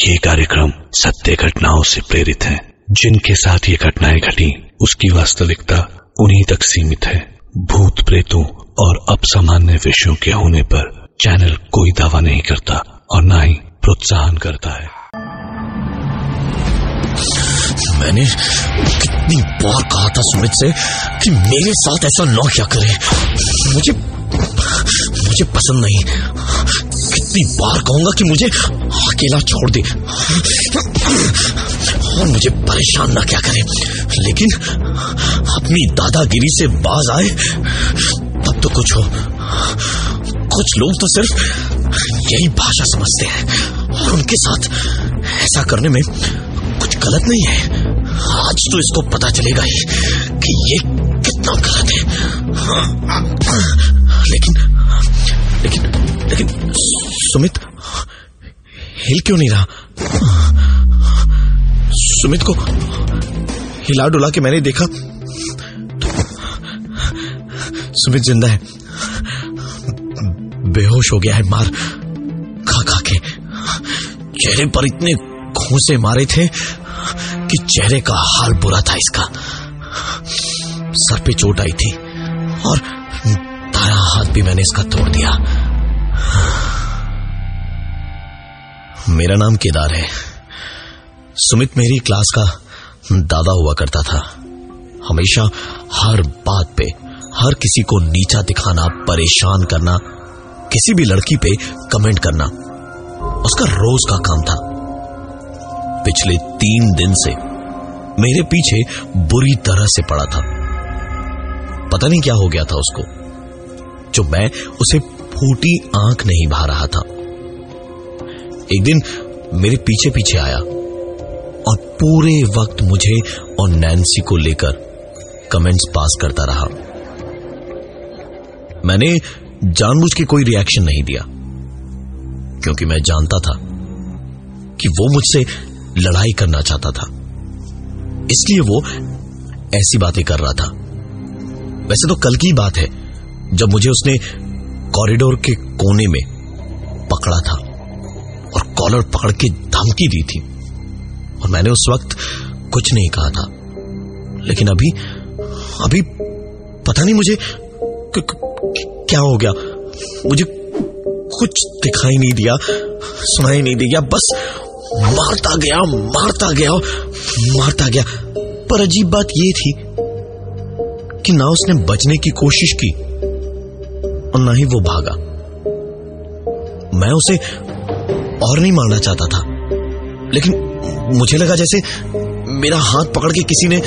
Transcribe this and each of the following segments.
ये कार्यक्रम सत्य घटनाओं से प्रेरित है। जिनके साथ ये घटनाएं घटी उसकी वास्तविकता उन्हीं तक सीमित है। भूत प्रेतों और अपसामान्य विषयों के होने पर चैनल कोई दावा नहीं करता और न ही प्रोत्साहन करता है। मैंने कितनी बार कहा था सुमित से कि मेरे साथ ऐसा न क्या करे। मुझे पसंद नहीं। कितनी बार कहूंगा कि मुझे अकेला छोड़ दे और मुझे परेशान ना क्या करे, लेकिन अपनी दादागिरी से बाज आए तब तो कुछ हो। कुछ लोग तो सिर्फ यही भाषा समझते हैं और उनके साथ ऐसा करने में कुछ गलत नहीं है। आज तो इसको पता चलेगा ही कि ये कितना गलत है। लेकिन सुमित हिल क्यों नहीं रहा? सुमित को हिला डुला के मैंने देखा तो सुमित जिंदा है, बेहोश हो गया है मार खा खा के। चेहरे पर इतने घूंसे मारे थे कि चेहरे का हाल बुरा था इसका। सर पे चोट आई थी और दायां हाथ भी मैंने इसका तोड़ दिया। मेरा नाम केदार है। सुमित मेरी क्लास का दादा हुआ करता था। हमेशा हर बात पे हर किसी को नीचा दिखाना, परेशान करना, किसी भी लड़की पे कमेंट करना उसका रोज का काम था। पिछले 3 दिन से मेरे पीछे बुरी तरह से पड़ा था। पता नहीं क्या हो गया था उसको, जो मैं उसे फूटी आंख नहीं भा रहा था। एक दिन मेरे पीछे पीछे आया और पूरे वक्त मुझे और नैन्सी को लेकर कमेंट्स पास करता रहा। मैंने जानबूझ के कोई रिएक्शन नहीं दिया क्योंकि मैं जानता था कि वो मुझसे लड़ाई करना चाहता था, इसलिए वो ऐसी बातें कर रहा था। वैसे तो कल की बात है जब मुझे उसने कॉरिडोर के कोने में पकड़ा था और कॉलर पकड़ के धमकी दी थी और मैंने उस वक्त कुछ नहीं कहा था। लेकिन अभी पता नहीं मुझे क्या हो गया। मुझे कुछ दिखाई नहीं दिया, सुनाई नहीं दिया, बस मारता गया। पर अजीब बात ये थी कि ना उसने बचने की कोशिश की और ना ही वो भागा। मैं उसे और नहीं मारना चाहता था, लेकिन मुझे लगा जैसे मेरा हाथ पकड़ के किसी ने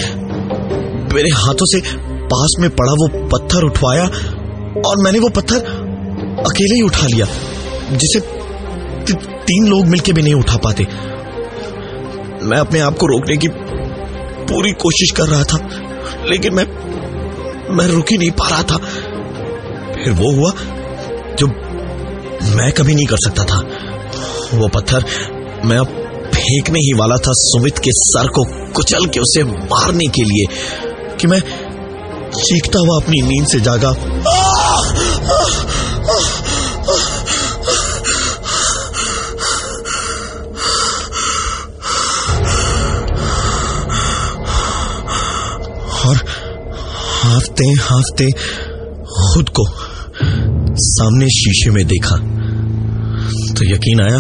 मेरे हाथों से पास में पड़ा वो पत्थर उठवाया और मैंने वो पत्थर अकेले ही उठा लिया, जिसे 3 लोग मिलके भी नहीं उठा पाते। मैं अपने आप को रोकने की पूरी कोशिश कर रहा था, लेकिन मैं रुक ही नहीं पा रहा था। फिर वो हुआ जो मैं कभी नहीं कर सकता था। वो पत्थर मैं अब फेंकने ही वाला था सुमित के सर को कुचल के उसे मारने के लिए कि मैं चीखता हुआ अपनी नींद से जागा। और हांफते खुद को सामने शीशे में देखा तो यकीन आया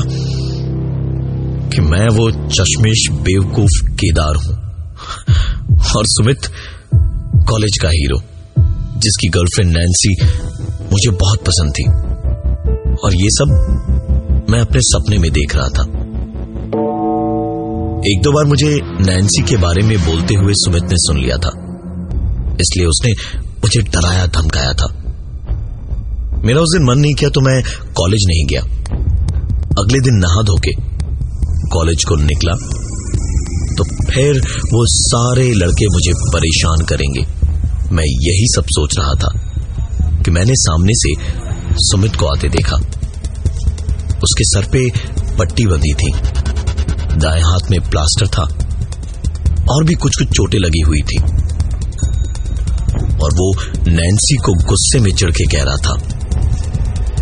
कि मैं वो चश्मेश बेवकूफ केदार हूं और सुमित कॉलेज का हीरो जिसकी गर्लफ्रेंड नैन्सी मुझे बहुत पसंद थी। और ये सब मैं अपने सपने में देख रहा था। 1-2 बार मुझे नैन्सी के बारे में बोलते हुए सुमित ने सुन लिया था, इसलिए उसने मुझे डराया धमकाया था। मेरा उस दिन मन नहीं किया तो मैं कॉलेज नहीं गया। अगले दिन नहा धोके कॉलेज को निकला तो फिर वो सारे लड़के मुझे परेशान करेंगे। मैं यही सब सोच रहा था कि मैंने सामने से सुमित को आते देखा। उसके सर पे पट्टी बंधी थी, दाएं हाथ में प्लास्टर था और भी कुछ चोटें लगी हुई थी। और वो नैन्सी को गुस्से में चिढ़ के कह रहा था,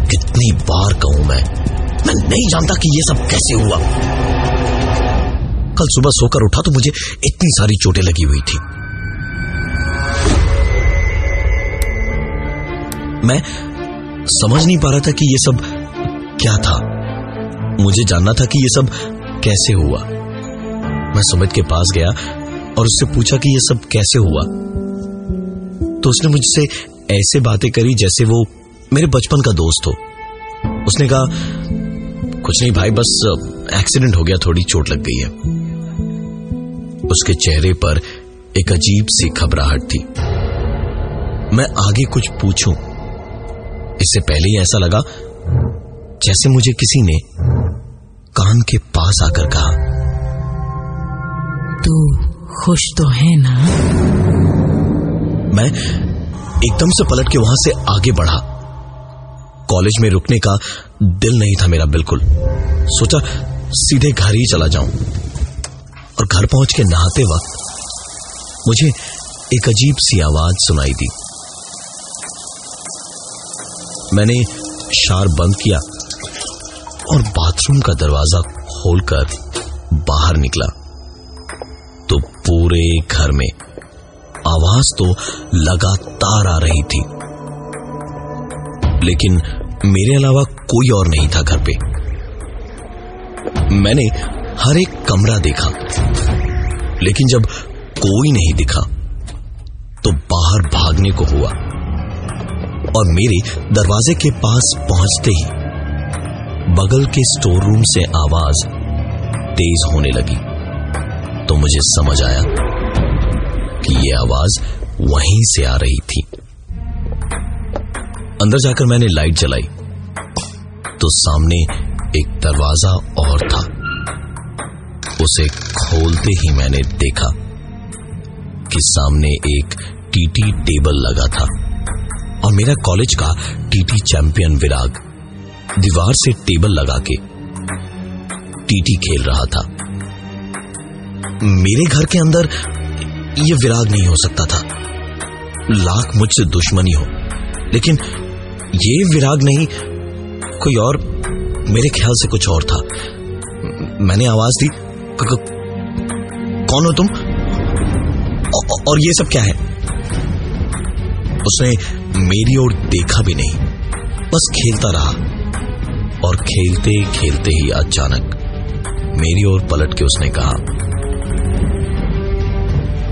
कितनी बार कहूं मैं नहीं जानता कि ये सब कैसे हुआ। कल सुबह सोकर उठा तो मुझे इतनी सारी चोटें लगी हुई थी। मैं समझ नहीं पा रहा था कि ये सब क्या था। मुझे जानना था कि ये सब कैसे हुआ। मैं सुमित के पास गया और उससे पूछा कि ये सब कैसे हुआ। तो उसने मुझसे ऐसे बातें करी जैसे वो मेरे बचपन का दोस्त हो। उसने कहा, कुछ नहीं भाई, बस एक्सीडेंट हो गया, थोड़ी चोट लग गई है। उसके चेहरे पर एक अजीब सी घबराहट थी। मैं आगे कुछ पूछूं इससे पहले ही ऐसा लगा जैसे मुझे किसी ने कान के पास आकर कहा, तू खुश तो है ना? मैं एकदम से पलट के वहां से आगे बढ़ा। कॉलेज में रुकने का दिल नहीं था मेरा बिल्कुल। सोचा सीधे घर ही चला जाऊं। और घर पहुंच के नहाते वक्त मुझे एक अजीब सी आवाज सुनाई दी। मैंने शावर बंद किया और बाथरूम का दरवाजा खोलकर बाहर निकला तो पूरे घर में आवाज तो लगातार आ रही थी, लेकिन मेरे अलावा कोई और नहीं था घर पे। मैंने हर एक कमरा देखा, लेकिन जब कोई नहीं दिखा तो बाहर भागने को हुआ और मेरे दरवाजे के पास पहुंचते ही बगल के स्टोर रूम से आवाज तेज होने लगी। तो मुझे समझ आया कि यह आवाज वहीं से आ रही थी। अंदर जाकर मैंने लाइट जलाई तो सामने एक दरवाजा और था। उसे खोलते ही मैंने देखा कि सामने एक टीटी टेबल लगा था और मेरा कॉलेज का टीटी चैंपियन विराग दीवार से टेबल लगा के टीटी खेल रहा था। मेरे घर के अंदर यह विराग नहीं हो सकता था, लाख मुझसे दुश्मनी हो, लेकिन ये विराग नहीं, कोई और। मेरे ख्याल से कुछ और था। मैंने आवाज दी, कौन हो तुम और ये सब क्या है? उसने मेरी ओर देखा भी नहीं, बस खेलता रहा और खेलते खेलते ही अचानक मेरी ओर पलट के उसने कहा,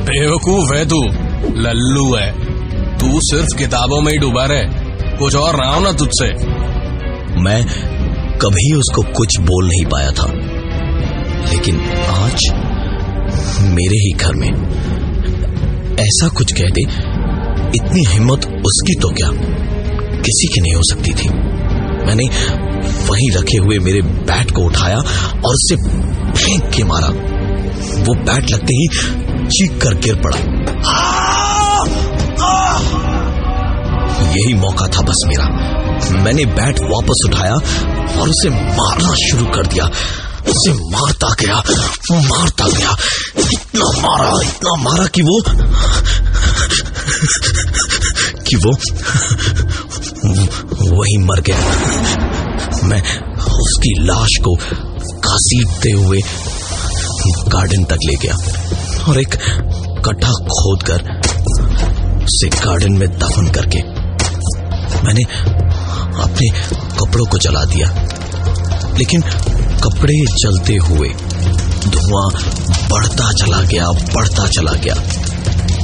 बेवकूफ है तू, लल्लू है तू, सिर्फ किताबों में ही डूबा रहे, कुछ और रहा हो ना तुझसे। मैं कभी उसको कुछ बोल नहीं पाया था, लेकिन आज मेरे ही घर में ऐसा कुछ कह दे, इतनी हिम्मत उसकी तो क्या किसी की नहीं हो सकती थी। मैंने वहीं रखे हुए मेरे बैट को उठाया और उसे फेंक के मारा। वो बैट लगते ही चीख कर गिर पड़ा। यही मौका था बस मेरा। मैंने बैट वापस उठाया और उसे मारना शुरू कर दिया। उसे मारता गया, इतना मारा कि वो वही मर गया। मैं उसकी लाश को घसीटते हुए गार्डन तक ले गया और एक गड्ढा खोदकर उसे गार्डन में दफन करके मैंने अपने कपड़ों को जला दिया। लेकिन कपड़े जलते हुए धुआं बढ़ता चला गया।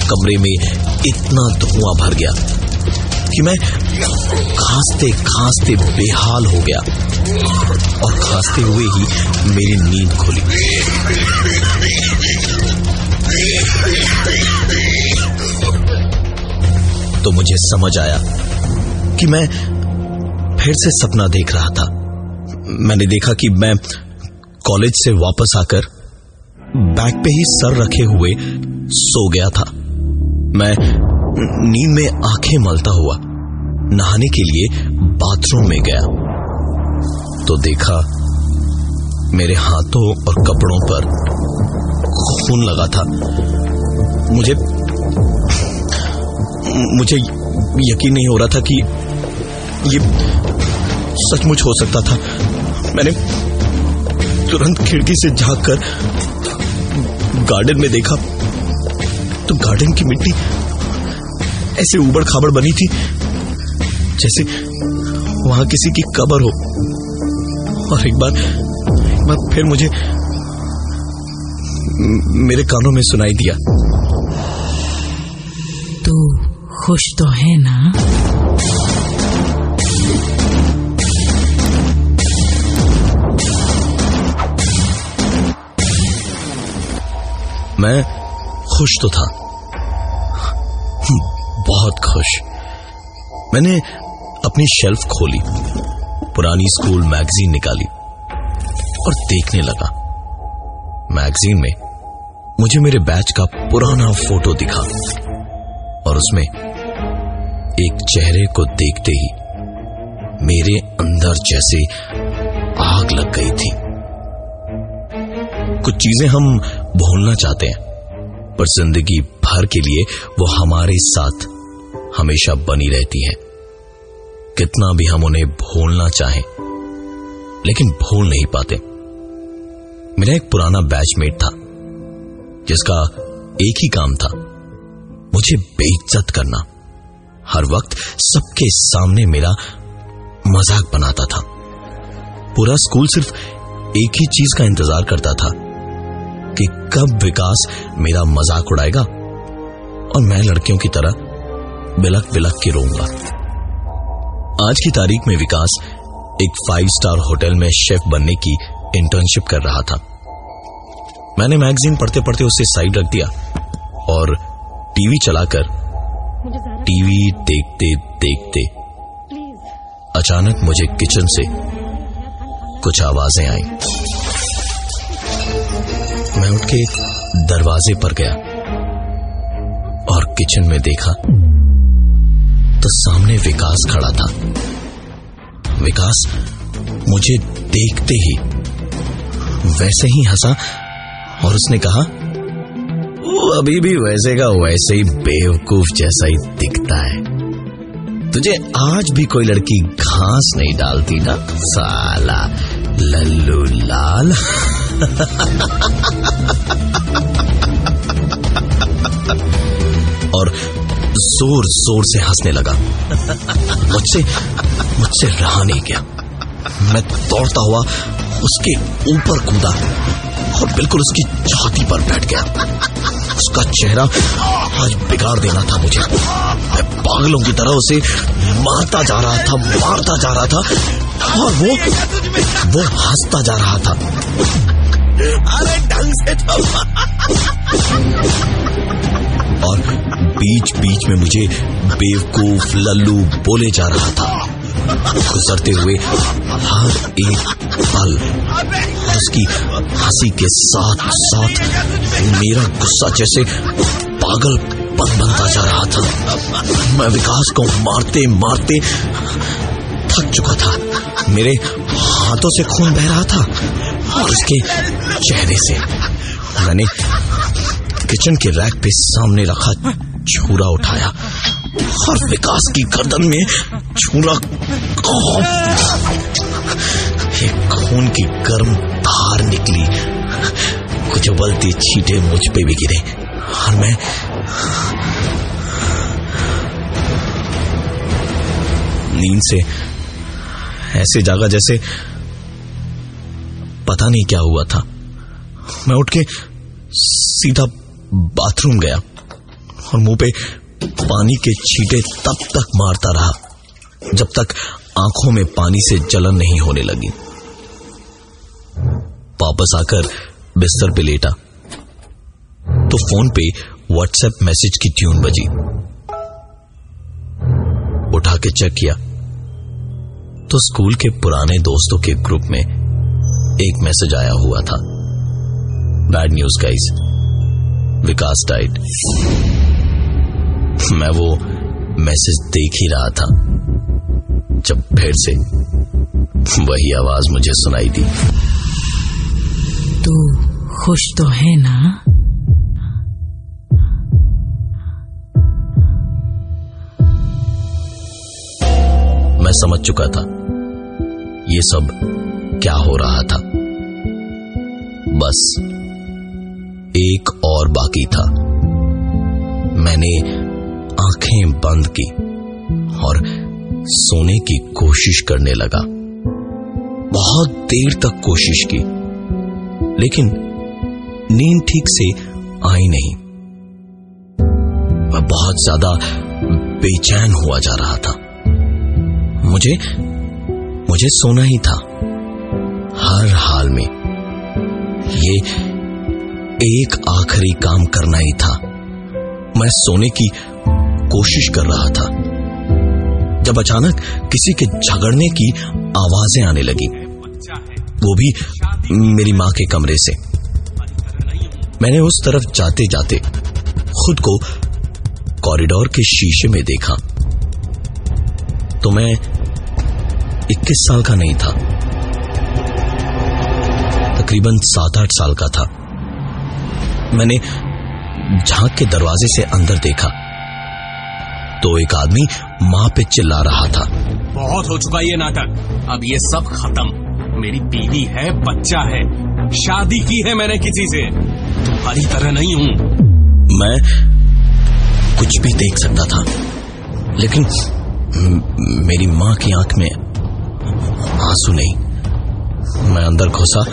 कमरे में इतना धुआं भर गया कि मैं खांसते बेहाल हो गया और खांसते हुए ही मेरी नींद खुली। तो मुझे समझ आया कि मैं फिर से सपना देख रहा था। मैंने देखा कि मैं कॉलेज से वापस आकर बैग पे ही सर रखे हुए सो गया था। मैं नींद में आंखें मलता हुआ नहाने के लिए बाथरूम में गया तो देखा मेरे हाथों और कपड़ों पर खून लगा था। मुझे यकीन नहीं हो रहा था कि ये सचमुच हो सकता था। मैंने तुरंत खिड़की से झांककर गार्डन में देखा तो गार्डन की मिट्टी ऐसे ऊबड़ खाबड़ बनी थी जैसे वहां किसी की कब्र हो। और एक बार फिर मुझे मेरे कानों में सुनाई दिया, तू खुश तो है ना? मैं खुश तो था, बहुत खुश। मैंने अपनी शेल्फ खोली, पुरानी स्कूल मैगजीन निकाली और देखने लगा। मैगजीन में मुझे मेरे बैच का पुराना फोटो दिखा और उसमें एक चेहरे को देखते ही मेरे अंदर जैसे आग लग गई थी। कुछ चीजें हम भूलना चाहते हैं, पर जिंदगी भर के लिए वो हमारे साथ हमेशा बनी रहती है। कितना भी हम उन्हें भूलना चाहें, लेकिन भूल नहीं पाते। मेरा एक पुराना बैचमेट था जिसका एक ही काम था, मुझे बेइज्जत करना। हर वक्त सबके सामने मेरा मजाक बनाता था। पूरा स्कूल सिर्फ एक ही चीज का इंतजार करता था कि कब विकास मेरा मजाक उड़ाएगा और मैं लड़कियों की तरह बिलक बिलक के रोऊंगा। आज की तारीख में विकास एक 5 स्टार होटल में शेफ बनने की इंटर्नशिप कर रहा था। मैंने मैगजीन पढ़ते पढ़ते उसे साइड रख दिया और टीवी चलाकर टीवी देखते देखते अचानक मुझे किचन से कुछ आवाजें आई। मैं उठ के दरवाजे पर गया और किचन में देखा तो सामने विकास खड़ा था। विकास मुझे देखते ही वैसे ही हंसा और उसने कहा, वो अभी भी वैसे का वैसे ही बेवकूफ जैसा ही दिखता है। तुझे आज भी कोई लड़की घास नहीं डालती ना साला लल्लू लाल। और जोर जोर से हंसने लगा। मुझसे रहा नहीं गया। मैं दौड़ता हुआ उसके ऊपर कूदा और बिल्कुल उसकी छाती पर बैठ गया। उसका चेहरा आज बिगाड़ देना था मुझे। मैं पागलों की तरह उसे मारता जा रहा था और वो हंसता जा रहा था। अरे ढंग से और बीच बीच में मुझे बेवकूफ लल्लू बोले जा रहा था। गुजरते हुए हर एक पल उसकी हंसी के साथ साथ मेरा गुस्सा जैसे पागलपन बनता जा रहा था। मैं विकास को मारते मारते थक चुका था। मेरे हाथों से खून बह रहा था और उसके चेहरे से। मैंने किचन के रैक पे सामने रखा छुरा उठाया और विकास की गर्दन में छुरा। एक खून की गर्म धार निकली। कुछ उबलते छींटे मुझ पे भी गिरे और मैं नींद से ऐसे जागा जैसे पता नहीं क्या हुआ था। मैं उठ के सीधा बाथरूम गया और मुंह पे पानी के छींटे तब तक मारता रहा जब तक आंखों में पानी से जलन नहीं होने लगी। वापस आकर बिस्तर पे लेटा तो फोन पे व्हाट्सएप मैसेज की ट्यून बजी। उठा के चेक किया तो स्कूल के पुराने दोस्तों के ग्रुप में एक मैसेज आया हुआ था, बैड न्यूज गाइस, विकास डाइड। मैं वो मैसेज देख ही रहा था जब फिर से वही आवाज मुझे सुनाई दी। तू खुश तो है ना? मैं समझ चुका था ये सब क्या हो रहा था। बस एक और बाकी था। मैंने आंखें बंद की और सोने की कोशिश करने लगा। बहुत देर तक कोशिश की, लेकिन नींद ठीक से आई नहीं। मैं बहुत ज्यादा बेचैन हुआ जा रहा था। मुझे सोना ही था हर हाल में। ये एक आखिरी काम करना ही था। मैं सोने की कोशिश कर रहा था जब अचानक किसी के झगड़ने की आवाजें आने लगी, वो भी मेरी मां के कमरे से। मैंने उस तरफ जाते जाते खुद को कॉरिडोर के शीशे में देखा तो मैं 21 साल का नहीं था, तकरीबन 7-8 साल का था। मैंने झांक के दरवाजे से अंदर देखा तो एक आदमी मां पे चिल्ला रहा था। बहुत हो चुका ये नाटक, अब ये सब खत्म। मेरी बीवी है, बच्चा है, शादी की है मैंने किसी से, तुम्हारी तरह नहीं हूं। मैं कुछ भी देख सकता था, लेकिन मेरी मां की आंख में आंसू नहीं। मैं अंदर घुसा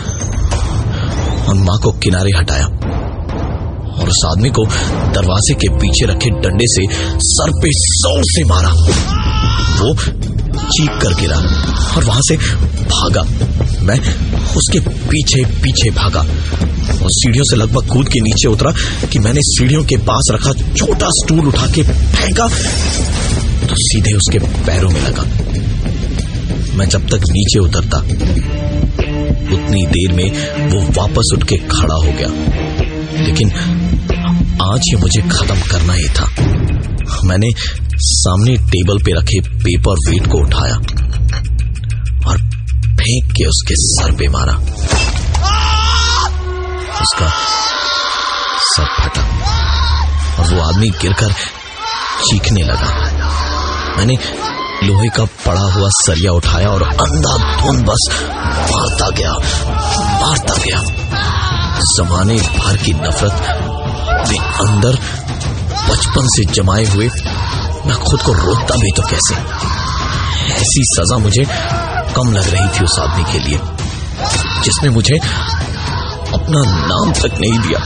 और मां को किनारे हटाया और उस आदमी को दरवाजे के पीछे रखे डंडे से सर पे जोर से मारा। वो चीख कर गिरा और वहां से भागा। मैं उसके पीछे पीछे भागा और सीढ़ियों से लगभग कूद के नीचे उतरा कि मैंने सीढ़ियों के पास रखा छोटा स्टूल उठा के फेंका तो सीधे उसके पैरों में लगा। मैं जब तक नीचे उतरता उतनी देर में वो वापस उठ के खड़ा हो गया, लेकिन आज ये मुझे खत्म करना ही था। मैंने सामने टेबल पे रखे पेपर वेट को उठाया और फेंक के उसके सर पे मारा। उसका सर फटा और वो आदमी गिरकर चीखने लगा। मैंने लोहे का पड़ा हुआ सरिया उठाया और अंधाधुंध बस मारता गया। जमाने भर की नफरत में अंदर बचपन से जमाए हुए मैं खुद को रोकता भी तो कैसे। ऐसी सजा मुझे कम लग रही थी उस आदमी के लिए जिसने मुझे अपना नाम तक नहीं दिया।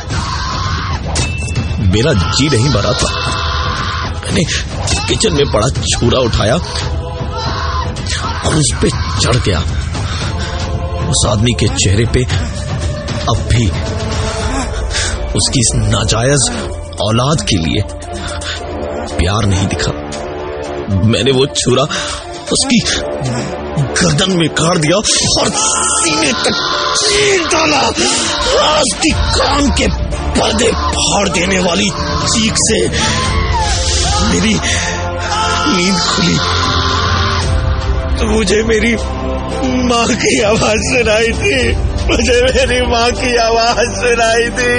मेरा जी नहीं भरा था। मैंने किचन में पड़ा छुरा उठाया और उस पे चढ़ गया। उस आदमी के चेहरे पे अब भी उसकी इस नाजायज औलाद के लिए प्यार नहीं दिखा। मैंने वो छुरा उसकी गर्दन में गाड़ दिया और सीने तक चीर डाला। उसकी कान के पर्दे फाड़ देने वाली चीख से मेरी नींद खुली तो मुझे मेरी माँ की आवाज सुनाई थी। मुझे मेरी माँ की आवाज सुनाई थी।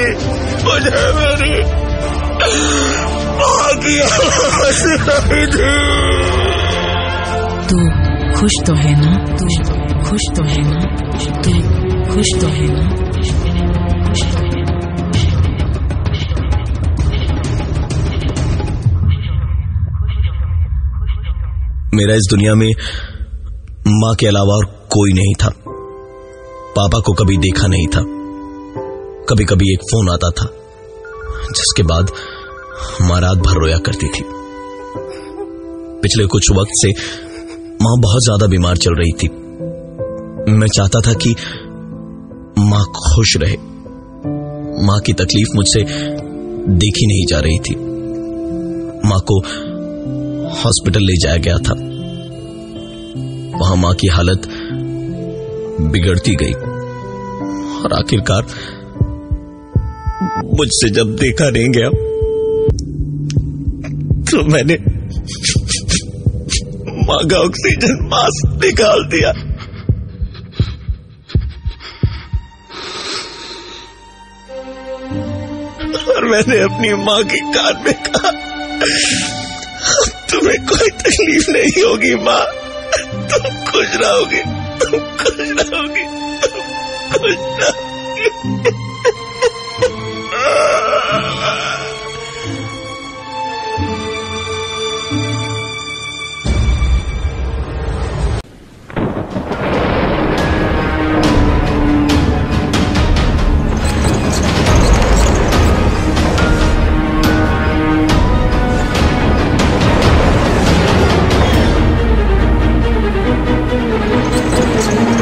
मुझे मेरी माँ की आवाज सुनाई थी। तू खुश तो है ना? तू खुश तो है ना? तू खुश तो है ना? मेरा इस दुनिया में मां के अलावा और कोई नहीं था। पापा को कभी देखा नहीं था। कभी कभी एक फोन आता था जिसके बाद मां रात भर रोया करती थी। पिछले कुछ वक्त से मां बहुत ज्यादा बीमार चल रही थी। मैं चाहता था कि मां खुश रहे। मां की तकलीफ मुझसे देखी नहीं जा रही थी। मां को हॉस्पिटल ले जाया गया था। वहां मां की हालत बिगड़ती गई और आखिरकार मुझसे जब देखा नहीं गया तो मैंने मां का ऑक्सीजन मास्क निकाल दिया। और मैंने अपनी मां की कान में कहा, तुम्हें कोई तकलीफ नहीं होगी मां, तुम खुश रहोगे, तुम खुश रहोगे, तुम खुश रहोगे। है।